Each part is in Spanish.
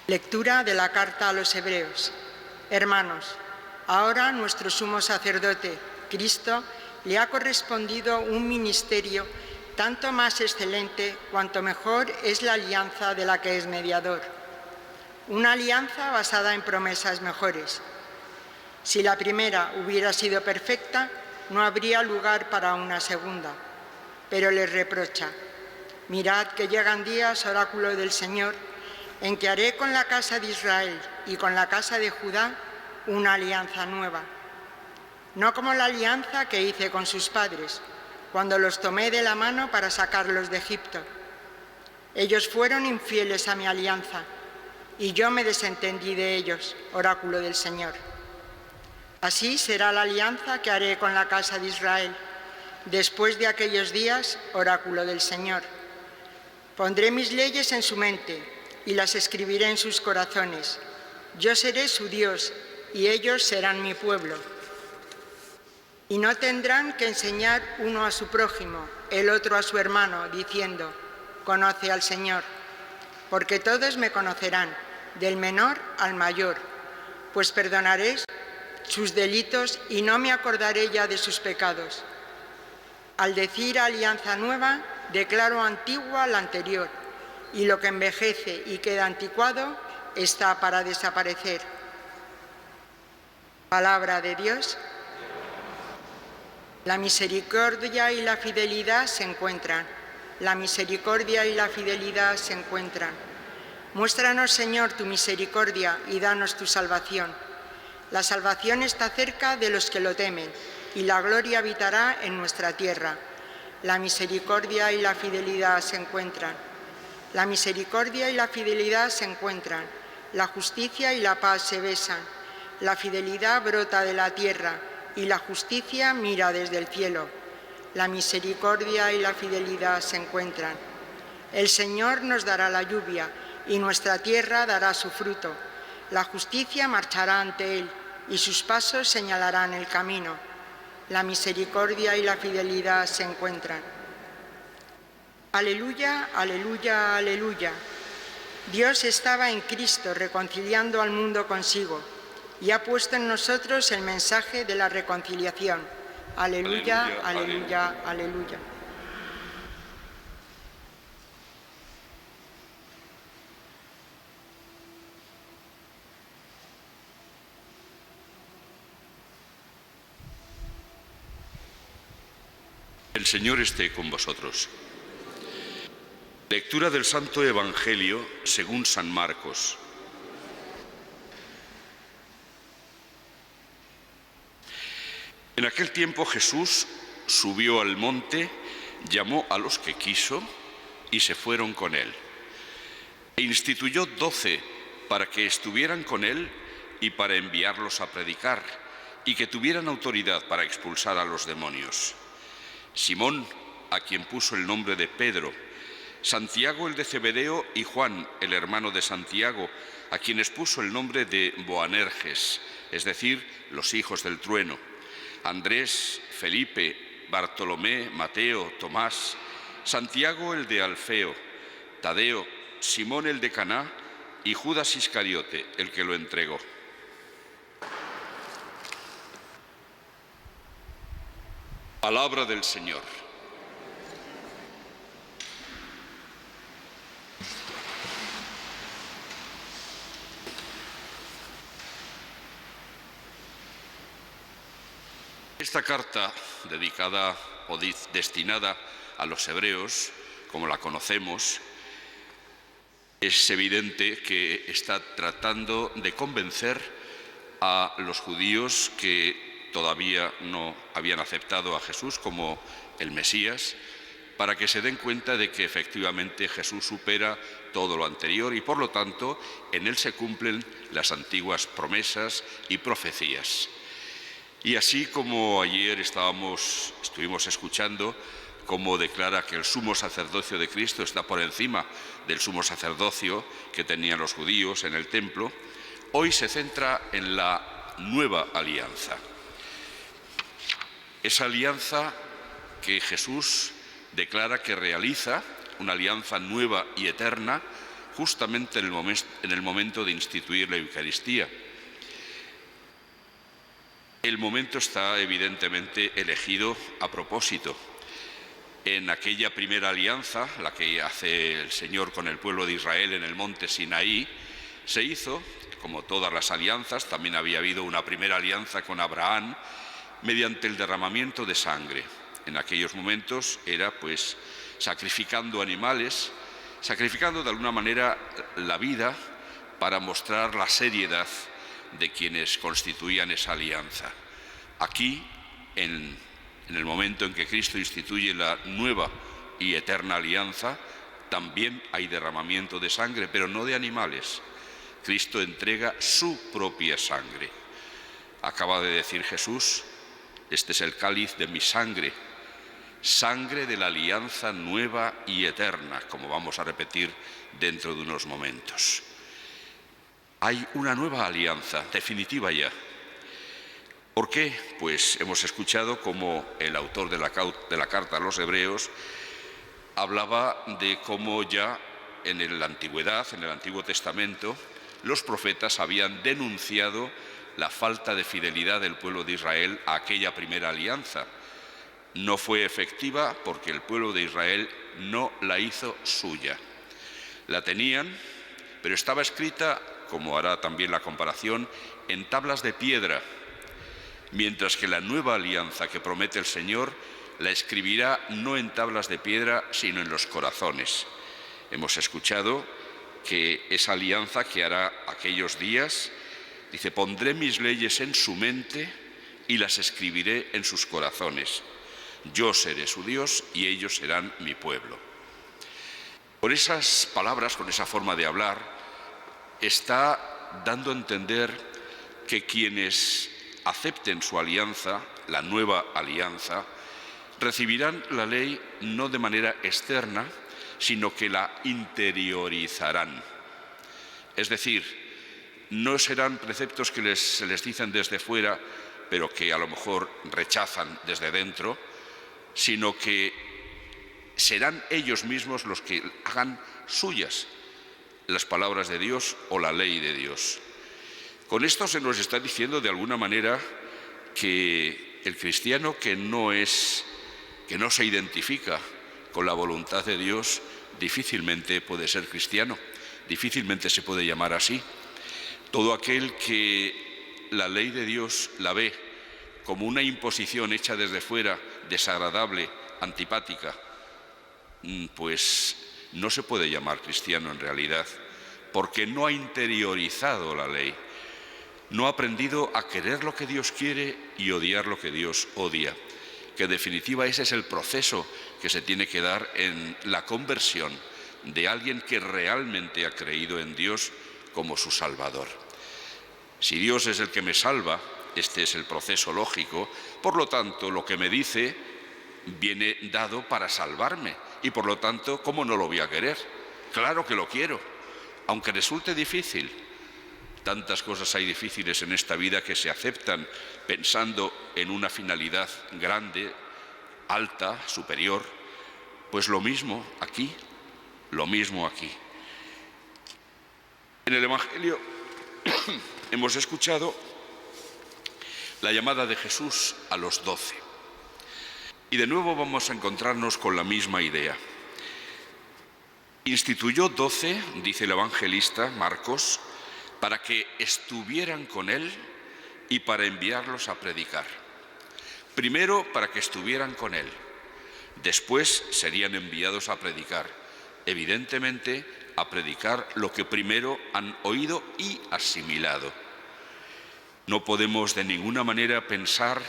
Lectura de la carta a los Hebreos. Hermanos, ahora nuestro sumo sacerdote, Cristo, le ha correspondido un ministerio tanto más excelente cuanto mejor es la alianza de la que es mediador. Una alianza basada en promesas mejores. Si la primera hubiera sido perfecta, no habría lugar para una segunda. Pero les reprocha: mirad que llegan días, oráculo del Señor, en que haré con la casa de Israel y con la casa de Judá una alianza nueva. No como la alianza que hice con sus padres, cuando los tomé de la mano para sacarlos de Egipto. Ellos fueron infieles a mi alianza, y yo me desentendí de ellos, oráculo del Señor. Así será la alianza que haré con la casa de Israel, después de aquellos días, oráculo del Señor. Pondré mis leyes en su mente y las escribiré en sus corazones. Yo seré su Dios y ellos serán mi pueblo. Y no tendrán que enseñar uno a su prójimo, el otro a su hermano, diciendo: conoce al Señor, porque todos me conocerán, del menor al mayor, pues perdonaré sus delitos y no me acordaré ya de sus pecados. Al decir alianza nueva, declaro antigua la anterior, y lo que envejece y queda anticuado está para desaparecer. Palabra de Dios. La misericordia y la fidelidad se encuentran. La misericordia y la fidelidad se encuentran. Muéstranos, Señor, tu misericordia y danos tu salvación. La salvación está cerca de los que lo temen, y la gloria habitará en nuestra tierra. La misericordia y la fidelidad se encuentran. La misericordia y la fidelidad se encuentran. La justicia y la paz se besan. La fidelidad brota de la tierra y la justicia mira desde el cielo. La misericordia y la fidelidad se encuentran. El Señor nos dará la lluvia y nuestra tierra dará su fruto. La justicia marchará ante él y sus pasos señalarán el camino. La misericordia y la fidelidad se encuentran. Aleluya, aleluya, aleluya. Dios estaba en Cristo reconciliando al mundo consigo y ha puesto en nosotros el mensaje de la reconciliación. Aleluya, aleluya, aleluya, aleluya. El Señor esté con vosotros. Lectura del Santo Evangelio según San Marcos. En aquel tiempo Jesús subió al monte, llamó a los que quiso y se fueron con él. E instituyó 12 para que estuvieran con él y para enviarlos a predicar, y que tuvieran autoridad para expulsar a los demonios. Simón, a quien puso el nombre de Pedro, Santiago el de Zebedeo y Juan, el hermano de Santiago, a quienes puso el nombre de Boanerges, es decir, los hijos del trueno, Andrés, Felipe, Bartolomé, Mateo, Tomás, Santiago el de Alfeo, Tadeo, Simón el de Caná y Judas Iscariote, el que lo entregó. Palabra del Señor. Esta carta, dedicada o destinada a los hebreos, como la conocemos, es evidente que está tratando de convencer a los judíos que todavía no habían aceptado a Jesús como el Mesías, para que se den cuenta de que efectivamente Jesús supera todo lo anterior y por lo tanto en él se cumplen las antiguas promesas y profecías. Y así como ayer estuvimos escuchando cómo declara que el sumo sacerdocio de Cristo está por encima del sumo sacerdocio que tenían los judíos en el templo, hoy se centra en la nueva alianza. Esa alianza que Jesús declara que realiza, una alianza nueva y eterna justamente en el momento de instituir la Eucaristía. El momento está evidentemente elegido a propósito. En aquella primera alianza, la que hace el Señor con el pueblo de Israel en el monte Sinaí, se hizo, como todas las alianzas, también había habido una primera alianza con Abraham, mediante el derramamiento de sangre. En aquellos momentos era pues sacrificando animales, sacrificando de alguna manera la vida para mostrar la seriedad de quienes constituían esa alianza. Aquí, en el momento en que Cristo instituye la nueva y eterna alianza, también hay derramamiento de sangre, pero no de animales. Cristo entrega su propia sangre. Acaba de decir Jesús: este es el cáliz de mi sangre, sangre de la alianza nueva y eterna, como vamos a repetir dentro de unos momentos. Hay una nueva alianza, definitiva ya. ¿Por qué? Pues hemos escuchado cómo el autor de la carta a los Hebreos hablaba de cómo ya en la antigüedad, en el Antiguo Testamento, los profetas habían denunciado la falta de fidelidad del pueblo de Israel a aquella primera alianza. No fue efectiva porque el pueblo de Israel no la hizo suya. La tenían, pero estaba escrita, como hará también la comparación, en tablas de piedra, mientras que la nueva alianza que promete el Señor la escribirá no en tablas de piedra, sino en los corazones. Hemos escuchado que esa alianza que hará aquellos días, dice: pondré mis leyes en su mente y las escribiré en sus corazones. Yo seré su Dios y ellos serán mi pueblo. Por esas palabras, con esa forma de hablar, está dando a entender que quienes acepten su alianza, la nueva alianza, recibirán la ley no de manera externa, sino que la interiorizarán. Es decir, no serán preceptos que se les dicen desde fuera, pero que a lo mejor rechazan desde dentro, sino que serán ellos mismos los que hagan suyas las palabras de Dios o la ley de Dios. Con esto se nos está diciendo de alguna manera que el cristiano que no se identifica con la voluntad de Dios difícilmente puede ser cristiano, difícilmente se puede llamar así. Todo aquel que la ley de Dios la ve como una imposición hecha desde fuera, desagradable, antipática, pues no se puede llamar cristiano en realidad, porque no ha interiorizado la ley. No ha aprendido a querer lo que Dios quiere y odiar lo que Dios odia. Que en definitiva ese es el proceso que se tiene que dar en la conversión de alguien que realmente ha creído en Dios como su Salvador. Si Dios es el que me salva, este es el proceso lógico, por lo tanto lo que me dice viene dado para salvarme y por lo tanto, ¿cómo no lo voy a querer? Claro que lo quiero, aunque resulte difícil. Tantas cosas hay difíciles en esta vida que se aceptan pensando en una finalidad grande, alta, superior. Pues lo mismo aquí, lo mismo aquí. En el Evangelio hemos escuchado la llamada de Jesús a los 12. Y de nuevo vamos a encontrarnos con la misma idea. Instituyó 12, dice el evangelista Marcos, para que estuvieran con él y para enviarlos a predicar. Primero, para que estuvieran con él. Después serían enviados a predicar. Evidentemente, a predicar lo que primero han oído y asimilado. No podemos de ninguna manera pensar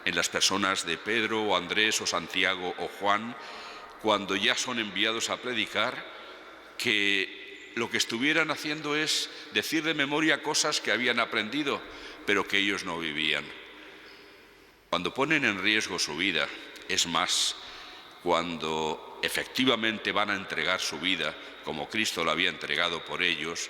en las personas de Pedro o Andrés o Santiago o Juan, cuando ya son enviados a predicar, que lo que estuvieran haciendo es decir de memoria cosas que habían aprendido, pero que ellos no vivían. Cuando ponen en riesgo su vida, es más, cuando efectivamente van a entregar su vida, como Cristo la había entregado por ellos,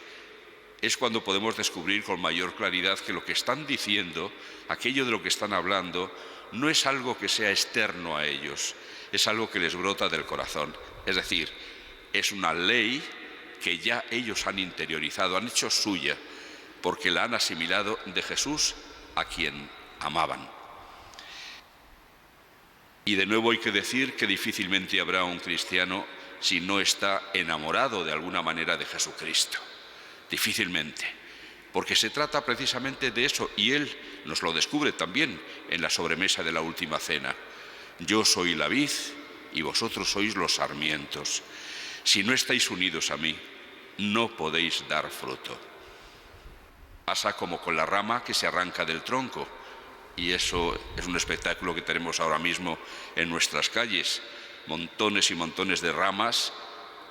es cuando podemos descubrir con mayor claridad que lo que están diciendo, aquello de lo que están hablando, no es algo que sea externo a ellos, es algo que les brota del corazón. Es decir, es una ley que ya ellos han interiorizado, han hecho suya, porque la han asimilado de Jesús a quien amaban. Y de nuevo hay que decir que difícilmente habrá un cristiano si no está enamorado de alguna manera de Jesucristo. Difícilmente, porque se trata precisamente de eso, y Él nos lo descubre también en la sobremesa de la última cena. Yo soy la vid y vosotros sois los sarmientos. Si no estáis unidos a mí, no podéis dar fruto. Pasa como con la rama que se arranca del tronco, y eso es un espectáculo que tenemos ahora mismo en nuestras calles. Montones y montones de ramas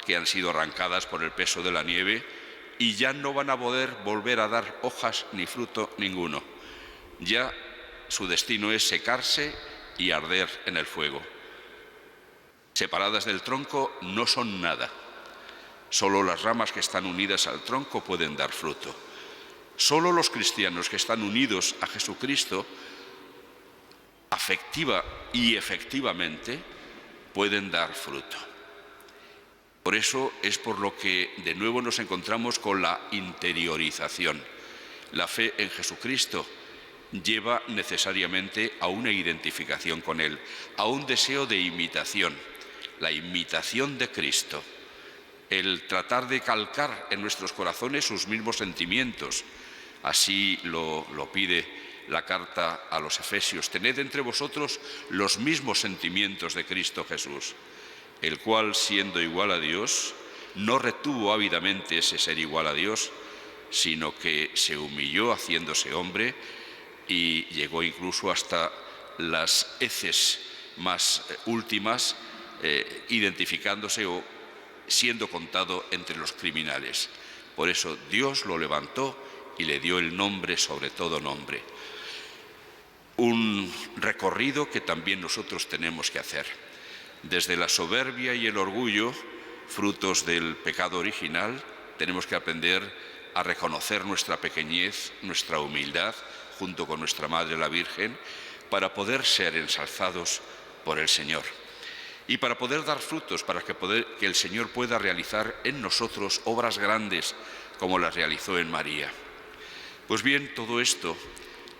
que han sido arrancadas por el peso de la nieve y ya no van a poder volver a dar hojas ni fruto ninguno. Ya su destino es secarse y arder en el fuego. Separadas del tronco no son nada. Solo las ramas que están unidas al tronco pueden dar fruto. Solo los cristianos que están unidos a Jesucristo afectiva y efectivamente pueden dar fruto. Por eso es por lo que de nuevo nos encontramos con la interiorización. La fe en Jesucristo lleva necesariamente a una identificación con Él, a un deseo de imitación, la imitación de Cristo, el tratar de calcar en nuestros corazones sus mismos sentimientos. Así lo pide la carta a los Efesios: tened entre vosotros los mismos sentimientos de Cristo Jesús, el cual, siendo igual a Dios, no retuvo ávidamente ese ser igual a Dios, sino que se humilló haciéndose hombre y llegó incluso hasta las heces más últimas, identificándose o siendo contado entre los criminales. Por eso Dios lo levantó y le dio el nombre sobre todo nombre. Un recorrido que también nosotros tenemos que hacer. Desde la soberbia y el orgullo, frutos del pecado original, tenemos que aprender a reconocer nuestra pequeñez, nuestra humildad, junto con nuestra Madre la Virgen, para poder ser ensalzados por el Señor. Y para poder dar frutos, para que el Señor pueda realizar en nosotros obras grandes, como las realizó en María. Pues bien, todo esto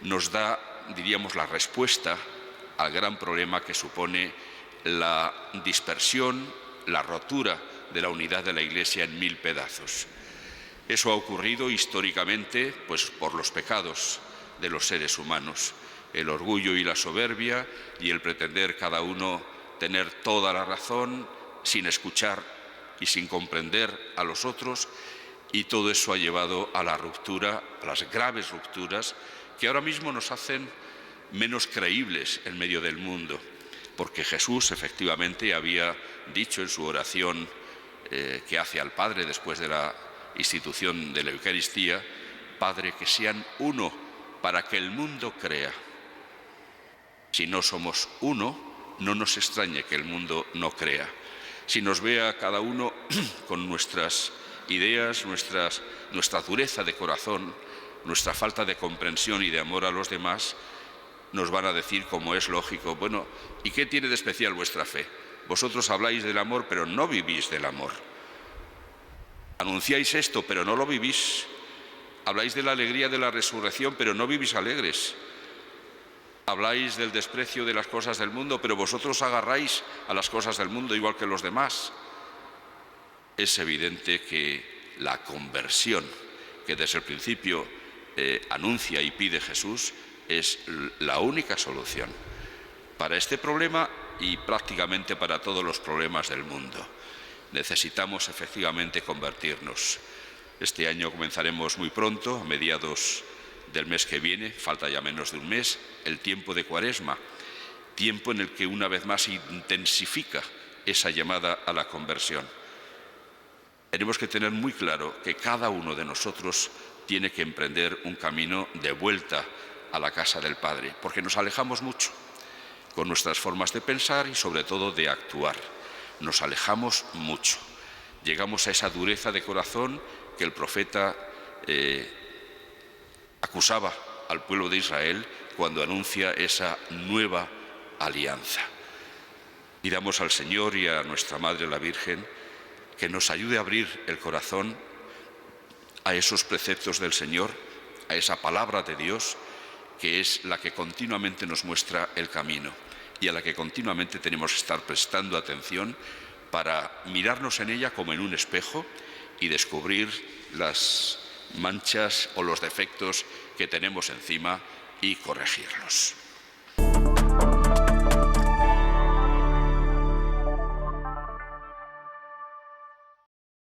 nos da, diríamos, la respuesta al gran problema que supone la dispersión, la rotura de la unidad de la Iglesia en 1000 pedazos. Eso ha ocurrido históricamente, pues, por los pecados de los seres humanos, el orgullo y la soberbia y el pretender cada uno tener toda la razón sin escuchar y sin comprender a los otros, y todo eso ha llevado a la ruptura, a las graves rupturas que ahora mismo nos hacen menos creíbles en medio del mundo, porque Jesús efectivamente había dicho en su oración que hace al Padre después de la institución de la Eucaristía: Padre, que sean uno para que el mundo crea. Si no somos uno, no nos extrañe que el mundo no crea. Si nos ve a cada uno con nuestras ideas, nuestra dureza de corazón, nuestra falta de comprensión y de amor a los demás, nos van a decir, como es lógico: bueno, ¿y qué tiene de especial vuestra fe? Vosotros habláis del amor, pero no vivís del amor. Anunciáis esto, pero no lo vivís. Habláis de la alegría de la resurrección, pero no vivís alegres. Habláis del desprecio de las cosas del mundo, pero vosotros agarráis a las cosas del mundo igual que los demás. Es evidente que la conversión, que desde el principio anuncia y pide Jesús, es la única solución para este problema y prácticamente para todos los problemas del mundo. Necesitamos efectivamente convertirnos. Este año comenzaremos muy pronto, a mediados del mes que viene, falta ya menos de un mes, el tiempo de Cuaresma, tiempo en el que una vez más se intensifica esa llamada a la conversión. Tenemos que tener muy claro que cada uno de nosotros tiene que emprender un camino de vuelta a la casa del Padre, porque nos alejamos mucho con nuestras formas de pensar y sobre todo de actuar. Nos alejamos mucho. Llegamos a esa dureza de corazón que el profeta acusaba al pueblo de Israel cuando anuncia esa nueva alianza. Pidamos al Señor y a nuestra Madre la Virgen que nos ayude a abrir el corazón a esos preceptos del Señor, a esa palabra de Dios, que es la que continuamente nos muestra el camino y a la que continuamente tenemos que estar prestando atención para mirarnos en ella como en un espejo y descubrir las manchas o los defectos que tenemos encima y corregirlos.